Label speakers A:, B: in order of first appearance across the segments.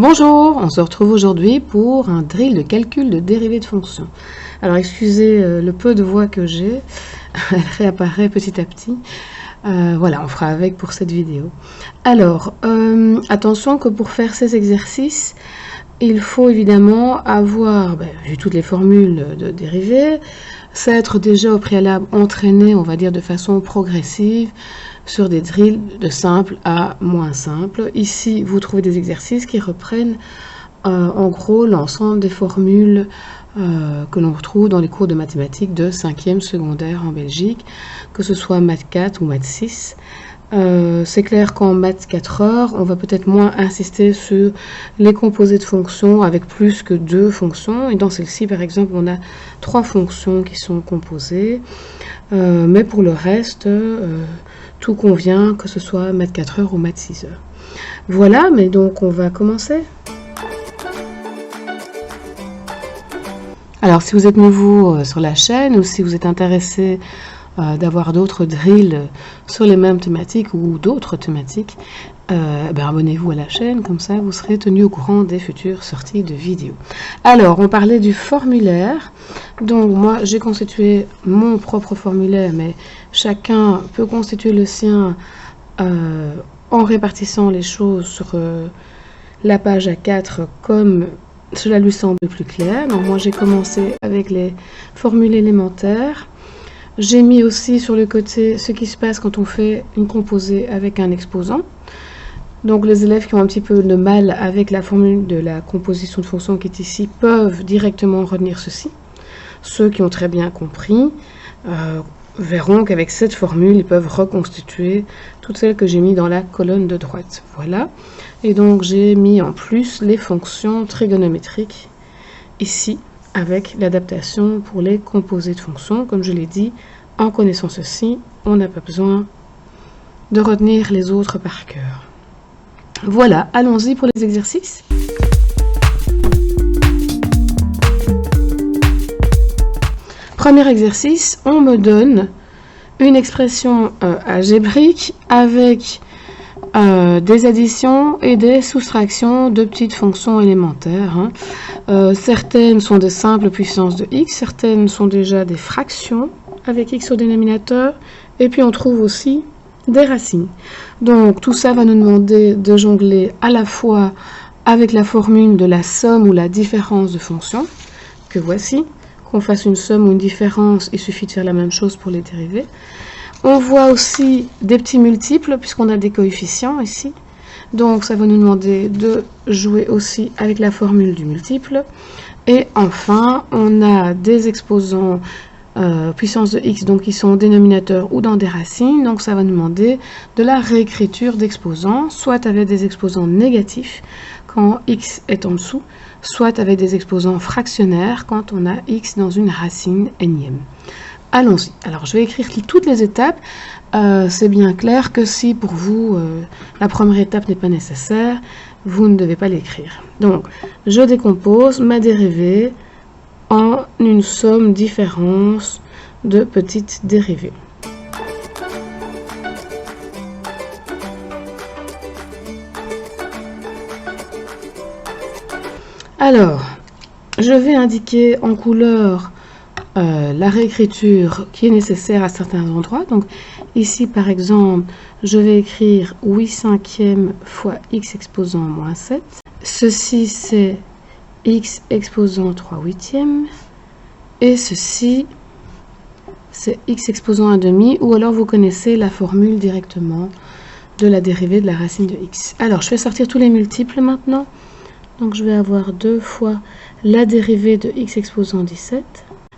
A: Bonjour, on se retrouve aujourd'hui pour un drill de calcul de dérivée de fonction. Alors excusez le peu de voix que j'ai, elle réapparaît petit à petit. Voilà, on fera avec pour cette vidéo. Alors, attention que pour faire ces exercices, il faut évidemment avoir vu toutes les formules de dérivée, s'être déjà au préalable entraîné, on va dire de façon progressive, sur des drills de simple à moins simple. Ici, vous trouvez des exercices qui reprennent en gros l'ensemble des formules que l'on retrouve dans les cours de mathématiques de 5e secondaire en Belgique, que ce soit maths 4 ou maths 6. C'est clair qu'en maths 4 heures, on va peut-être moins insister sur les composés de fonctions avec plus que 2 fonctions. Et dans celle-ci, par exemple, on a 3 fonctions qui sont composées. Mais pour le reste, tout convient, que ce soit maths 4 heures ou maths 6 heures. Voilà, mais donc on va commencer. Alors, si vous êtes nouveau sur la chaîne ou si vous êtes intéressé d'avoir d'autres drills sur les mêmes thématiques ou d'autres thématiques, abonnez-vous à la chaîne, comme ça vous serez tenu au courant des futures sorties de vidéos. Alors, on parlait du formulaire. Donc, moi, j'ai constitué mon propre formulaire, mais chacun peut constituer le sien en répartissant les choses sur la page A4 comme cela lui semble plus clair. Donc, moi, j'ai commencé avec les formules élémentaires. J'ai mis aussi sur le côté ce qui se passe quand on fait une composée avec un exposant. Donc les élèves qui ont un petit peu de mal avec la formule de la composition de fonction qui est ici peuvent directement retenir ceci. Ceux qui ont très bien compris verront qu'avec cette formule, ils peuvent reconstituer toutes celles que j'ai mis dans la colonne de droite. Voilà. Et donc j'ai mis en plus les fonctions trigonométriques ici, avec l'adaptation pour les composés de fonctions. Comme je l'ai dit, en connaissant ceci, on n'a pas besoin de retenir les autres par cœur. Voilà, allons-y pour les exercices. Premier exercice, on me donne une expression algébrique avec des additions et des soustractions de petites fonctions élémentaires. Certaines sont des simples puissances de x, certaines sont déjà des fractions avec x au dénominateur, et puis on trouve aussi des racines. Donc tout ça va nous demander de jongler à la fois avec la formule de la somme ou la différence de fonctions, que voici. Qu'on fasse une somme ou une différence, il suffit de faire la même chose pour les dérivés. On voit aussi des petits multiples, puisqu'on a des coefficients ici. Donc, ça va nous demander de jouer aussi avec la formule du multiple. Et enfin, on a des exposants puissance de x, donc qui sont au dénominateur ou dans des racines. Donc, ça va nous demander de la réécriture d'exposants, soit avec des exposants négatifs, quand x est en dessous, soit avec des exposants fractionnaires, quand on a x dans une racine énième. Allons-y. Alors, je vais écrire toutes les étapes. C'est bien clair que si pour vous, la première étape n'est pas nécessaire, vous ne devez pas l'écrire. Donc, je décompose ma dérivée en une somme différence de petites dérivées. Alors, je vais indiquer en couleur la réécriture qui est nécessaire à certains endroits. Donc ici par exemple, je vais écrire 8/5 fois x exposant moins 7. Ceci c'est x exposant 3/8. Et ceci c'est x exposant 1/2, ou alors vous connaissez la formule directement de la dérivée de la racine de x. Alors je vais sortir tous les multiples maintenant. Donc je vais avoir 2 fois la dérivée de x exposant 17,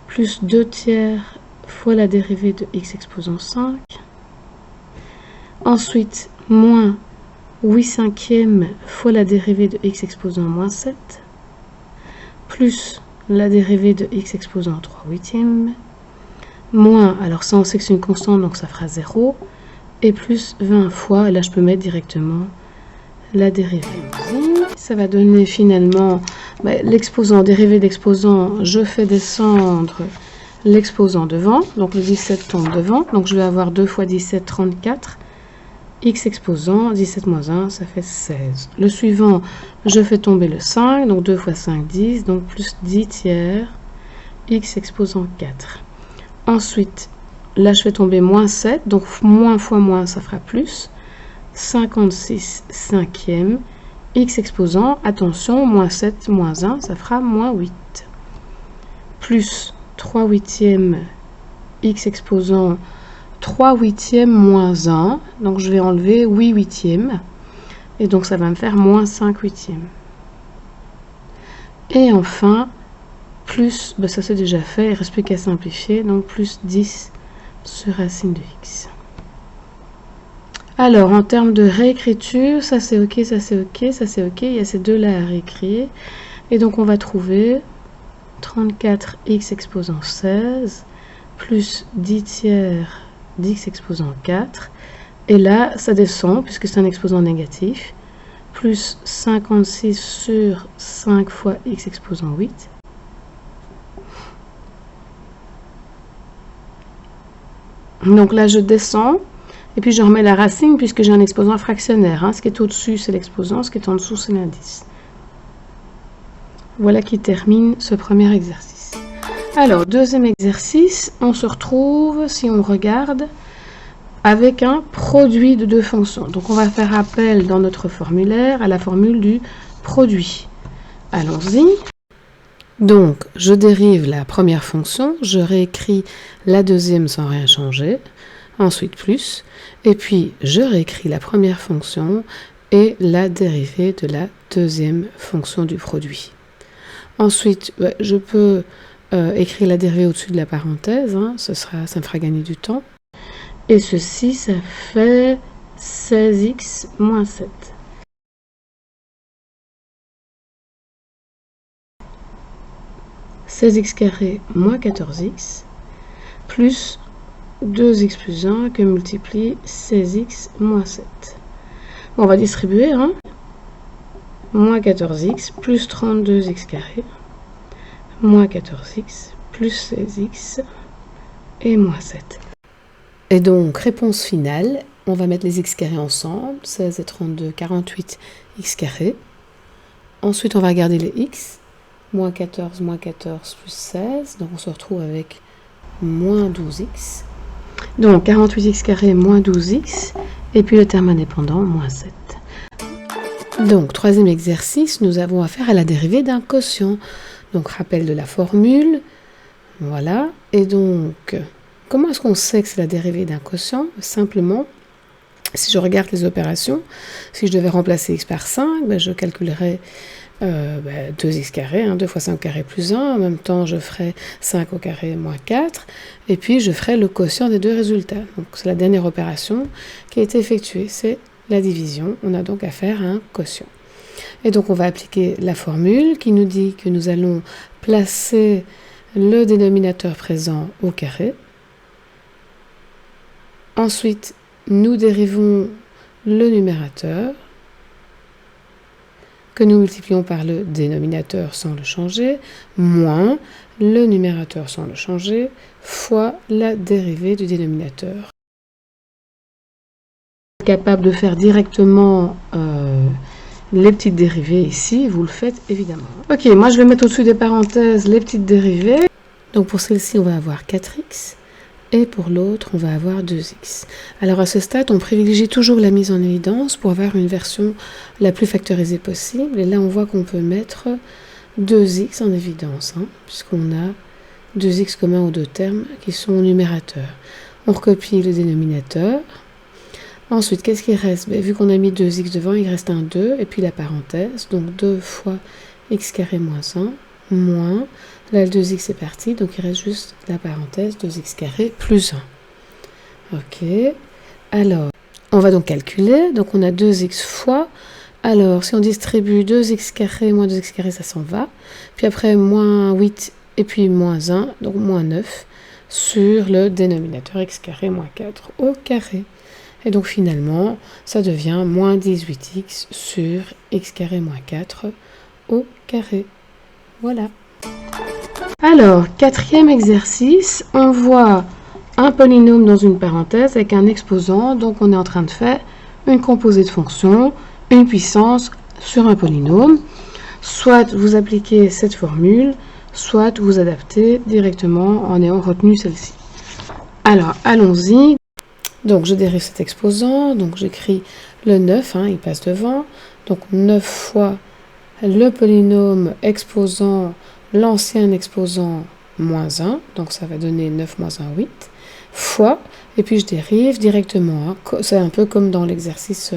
A: plus 2/3 fois la dérivée de x exposant 5. Ensuite, moins 8/5 fois la dérivée de x exposant moins 7, plus la dérivée de x exposant 3/8, moins, alors ça on sait que c'est une constante, donc ça fera 0, et plus 20 fois, et là je peux mettre directement la dérivée. Ça va donner finalement l'exposant, dérivée d'exposant, je fais descendre l'exposant devant, donc le 17 tombe devant, donc je vais avoir 2 fois 17, 34, x exposant 17 moins 1, ça fait 16. Le suivant, je fais tomber le 5, donc 2 fois 5, 10, donc plus 10 tiers, x exposant 4. Ensuite, là je fais tomber moins 7, donc moins fois moins, ça fera plus. 56 cinquièmes, x exposant, attention, moins 7, moins 1, ça fera moins 8. Plus 3 huitièmes, x exposant 3 huitièmes moins 1, donc je vais enlever 8 huitièmes, et donc ça va me faire moins 5 huitièmes. Et enfin, plus, ben ça c'est déjà fait, il ne reste plus qu'à simplifier, donc plus 10 sur racine de x. Alors, en termes de réécriture, ça c'est ok, ça c'est ok, ça c'est ok, il y a ces deux-là à réécrire. Et donc on va trouver 34x exposant 16, plus 10 tiers d'x exposant 4. Et là, ça descend, puisque c'est un exposant négatif, plus 56 sur 5 fois x exposant 8. Donc là, je descends. Et puis je remets la racine puisque j'ai un exposant fractionnaire. Hein. Ce qui est au-dessus, c'est l'exposant. Ce qui est en dessous, c'est l'indice. Voilà qui termine ce premier exercice. Alors, deuxième exercice, on se retrouve, si on regarde, avec un produit de deux fonctions. Donc on va faire appel dans notre formulaire à la formule du produit. Allons-y. Donc, je dérive la première fonction, je réécris la deuxième sans rien changer. Ensuite plus, et puis je réécris la première fonction et la dérivée de la deuxième fonction du produit. Ensuite, je peux écrire la dérivée au-dessus de la parenthèse, hein, ça me fera gagner du temps. Et ceci, ça fait 16x moins 7. « 16x carré moins 14x plus 2x plus 1 que multiplie 16x moins 7. » Bon, on va distribuer. Hein. Moins 14x plus 32x carré moins 14x plus 16x et moins 7. Et donc, réponse finale, on va mettre les x carrés ensemble. 16 et 32, 48 x carré. Ensuite, on va regarder les x. Moins 14 plus 16. Donc, on se retrouve avec moins 12x. Donc 48x carré moins 12x, et puis le terme indépendant, moins 7. Donc, troisième exercice, nous avons affaire à la dérivée d'un quotient. Donc, rappel de la formule, voilà. Et donc, comment est-ce qu'on sait que c'est la dérivée d'un quotient? Simplement, si je regarde les opérations, si je devais remplacer x par 5, je calculerais 2x carré, 2 fois 5 au carré plus 1, en même temps je ferai 5 au carré moins 4, et puis je ferai le quotient des deux résultats. Donc c'est la dernière opération qui a été effectuée, c'est la division. On a donc affaire à un quotient. Et donc on va appliquer la formule qui nous dit que nous allons placer le dénominateur présent au carré. Ensuite, nous dérivons le numérateur, que nous multiplions par le dénominateur sans le changer, moins le numérateur sans le changer, fois la dérivée du dénominateur. Capable de faire directement les petites dérivées ici, vous le faites évidemment. Ok, moi je vais mettre au-dessus des parenthèses les petites dérivées. Donc pour celle-ci, on va avoir 4x. Et pour l'autre, on va avoir 2x. Alors à ce stade, on privilégie toujours la mise en évidence pour avoir une version la plus factorisée possible. Et là, on voit qu'on peut mettre 2x en évidence, hein, puisqu'on a 2x communs aux deux termes qui sont au numérateur. On recopie le dénominateur. Ensuite, qu'est-ce qui reste? Vu qu'on a mis 2x devant, il reste un 2, et puis la parenthèse. Donc 2 fois x carré moins 1, moins... Là, le 2x est parti, donc il reste juste la parenthèse 2x carré plus 1. Ok. Alors, on va donc calculer. Donc, on a 2x fois. Alors, si on distribue 2x carré moins 2x carré, ça s'en va. Puis après, moins 8 et puis moins 1, donc moins 9, sur le dénominateur x carré moins 4 au carré. Et donc, finalement, ça devient moins 18x sur x carré moins 4 au carré. Voilà. Alors, quatrième exercice, on voit un polynôme dans une parenthèse avec un exposant, donc on est en train de faire une composée de fonctions, une puissance sur un polynôme. Soit vous appliquez cette formule, soit vous adaptez directement en ayant retenu celle-ci. Alors, allons-y. Donc, je dérive cet exposant. Donc, j'écris le 9, il passe devant. Donc, 9 fois le polynôme exposant l'ancien exposant moins 1. Donc, ça va donner 9 moins 1, 8. Fois, et puis je dérive directement. C'est un peu comme dans l'exercice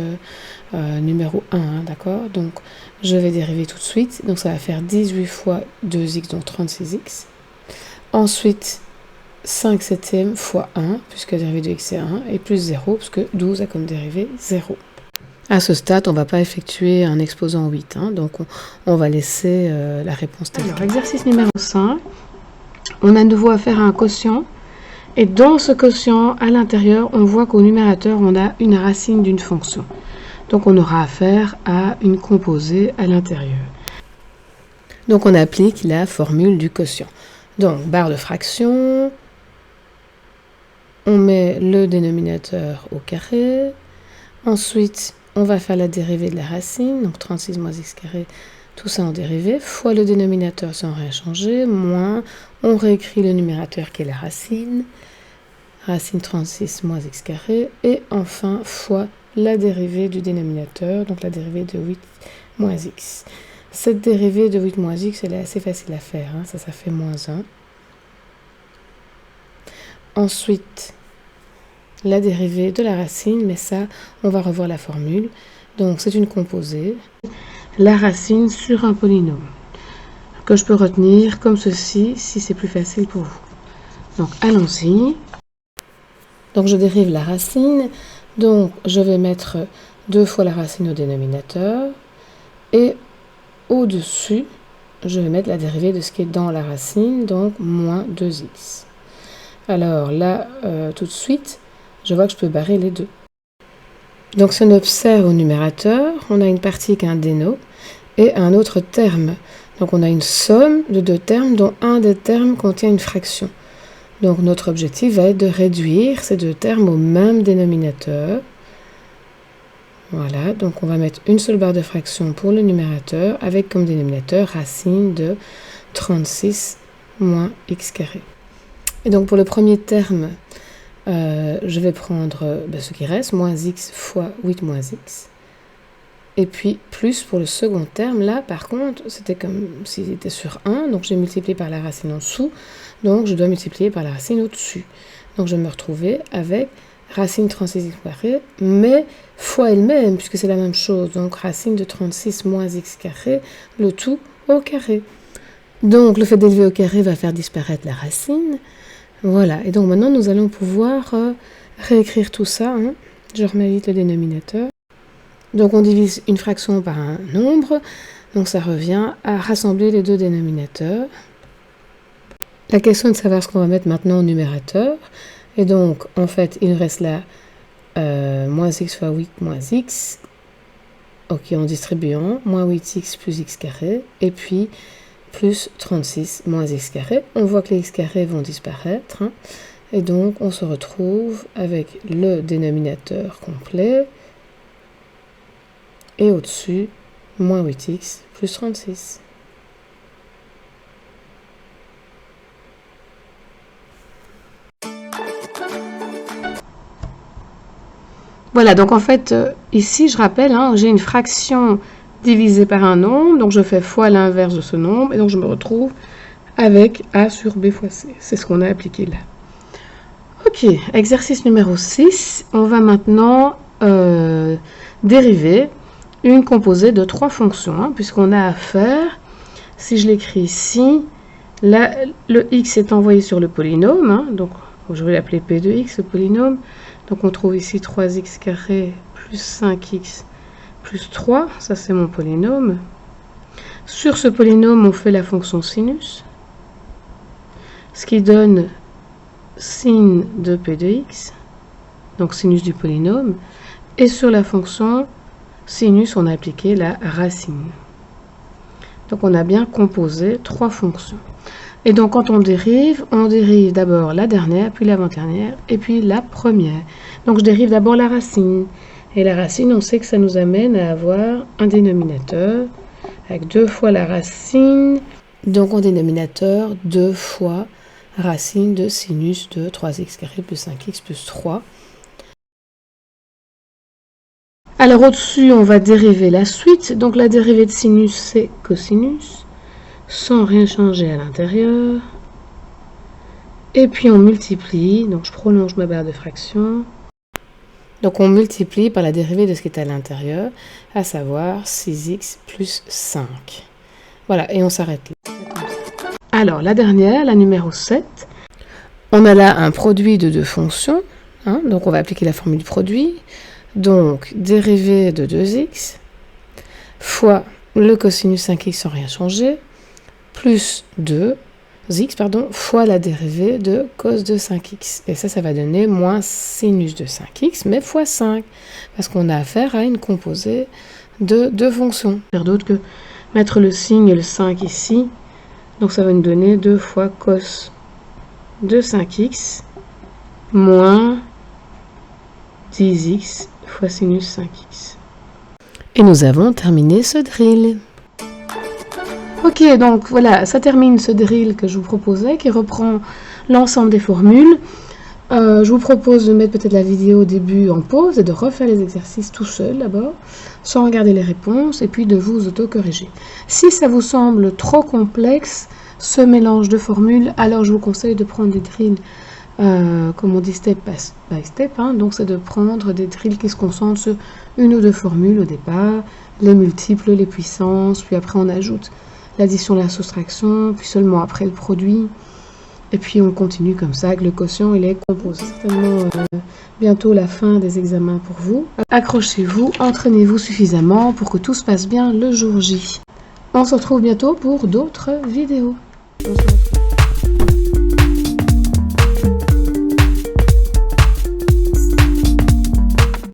A: numéro 1, d'accord? Donc, je vais dériver tout de suite. Donc, ça va faire 18 fois 2x, donc 36x. Ensuite, 5 septièmes fois 1, puisque la dérivée de x c'est 1, et plus 0, puisque 12 a comme dérivée 0. À ce stade, on ne va pas effectuer un exposant 8, donc on va laisser la réponse telle. Alors, exercice numéro 5, on a de nouveau affaire à un quotient. Et dans ce quotient, à l'intérieur, on voit qu'au numérateur, on a une racine d'une fonction. Donc, on aura affaire à une composée à l'intérieur. Donc, on applique la formule du quotient. Donc, barre de fraction, on met le dénominateur au carré. Ensuite, on va faire la dérivée de la racine, donc 36 moins x carré, tout ça en dérivée, fois le dénominateur sans rien changer, moins, on réécrit le numérateur qui est la racine 36 moins x carré, et enfin fois la dérivée du dénominateur, donc la dérivée de 8 moins x. Cette dérivée de 8 moins x, elle est assez facile à faire, ça fait moins 1. Ensuite, la dérivée de la racine, mais ça, on va revoir la formule. Donc, c'est une composée. La racine sur un polynôme, que je peux retenir comme ceci, si c'est plus facile pour vous. Donc, allons-y. Donc, je dérive la racine. Donc, je vais mettre 2 fois la racine au dénominateur. Et au-dessus, je vais mettre la dérivée de ce qui est dans la racine, donc moins 2x. Alors là, tout de suite, je vois que je peux barrer les deux. Donc, si on observe au numérateur, on a une partie qui a un déno et un autre terme. Donc, on a une somme de deux termes dont un des termes contient une fraction. Donc, notre objectif va être de réduire ces deux termes au même dénominateur. Voilà, donc on va mettre une seule barre de fraction pour le numérateur avec comme dénominateur racine de 36 moins x carré. Et donc, pour le premier terme, je vais prendre ce qui reste, moins x fois 8 moins x. Et puis, plus pour le second terme, là, par contre, c'était comme s'il était sur 1, donc j'ai multiplié par la racine en dessous, donc je dois multiplier par la racine au-dessus. Donc, je vais me retrouver avec racine 36x carré, mais fois elle-même, puisque c'est la même chose, donc racine de 36 moins x carré, le tout au carré. Donc, le fait d'élever au carré va faire disparaître la racine. Voilà, et donc maintenant, nous allons pouvoir réécrire tout ça. Je remets vite le dénominateur. Donc, on divise une fraction par un nombre. Donc, ça revient à rassembler les deux dénominateurs. La question est de savoir ce qu'on va mettre maintenant au numérateur. Et donc, en fait, il reste là moins x fois 8 moins x. Ok, en distribuant, moins 8x plus x carré. Et puis, plus 36 moins x carré. On voit que les x carrés vont disparaître. Et donc, on se retrouve avec le dénominateur complet. Et au-dessus, moins 8x plus 36. Voilà, donc en fait, ici, je rappelle, j'ai une fraction divisée par un nombre, donc je fais fois l'inverse de ce nombre, et donc je me retrouve avec A sur B fois C. C'est ce qu'on a appliqué là. Ok, exercice numéro 6. On va maintenant dériver une composée de trois fonctions, puisqu'on a affaire, si je l'écris ici, là, le x est envoyé sur le polynôme, donc je vais l'appeler P de x, le polynôme. Donc on trouve ici 3x carré plus 5x plus 3, ça c'est mon polynôme. Sur ce polynôme, on fait la fonction sinus, ce qui donne sin de P de x, donc sinus du polynôme. Et sur la fonction sinus, on a appliqué la racine. Donc on a bien composé trois fonctions. Et donc quand on dérive d'abord la dernière, puis l'avant-dernière, et puis la première. Donc je dérive d'abord la racine. Et la racine, on sait que ça nous amène à avoir un dénominateur avec 2 fois la racine. Donc en dénominateur, 2 fois racine de sinus de 3x carré plus 5x plus 3. Alors au-dessus, on va dériver la suite. Donc la dérivée de sinus, c'est cosinus, sans rien changer à l'intérieur. Et puis on multiplie, donc je prolonge ma barre de fraction. Donc on multiplie par la dérivée de ce qui est à l'intérieur, à savoir 6x plus 5. Voilà, et on s'arrête là. Alors la dernière, la numéro 7. On a là un produit de 2 fonctions, hein, donc on va appliquer la formule du produit. Donc dérivée de 2x fois le cosinus 5x sans rien changer, plus 2x fois la dérivée de cos de 5x. Et ça va donner moins sinus de 5x, mais fois 5, parce qu'on a affaire à une composée de 2 fonctions. Faire d'autre que mettre le signe et le 5 ici. Donc ça va nous donner 2 fois cos de 5x moins 10x fois sinus 5x. Et nous avons terminé ce drill. Ok, donc voilà, ça termine ce drill que je vous proposais, qui reprend l'ensemble des formules. Je vous propose de mettre peut-être la vidéo au début en pause et de refaire les exercices tout seul d'abord, sans regarder les réponses, et puis de vous auto-corriger. Si ça vous semble trop complexe, ce mélange de formules, alors je vous conseille de prendre des drills, comme on dit step by step, hein, donc c'est de prendre des drills qui se concentrent sur 1 ou 2 formules au départ, les multiples, les puissances, puis après on ajoute l'addition, la soustraction, puis seulement après le produit. Et puis on continue comme ça avec le quotient et les composés. Certainement bientôt la fin des examens pour vous. Accrochez-vous, entraînez-vous suffisamment pour que tout se passe bien le jour J. On se retrouve bientôt pour d'autres vidéos. On se retrouve.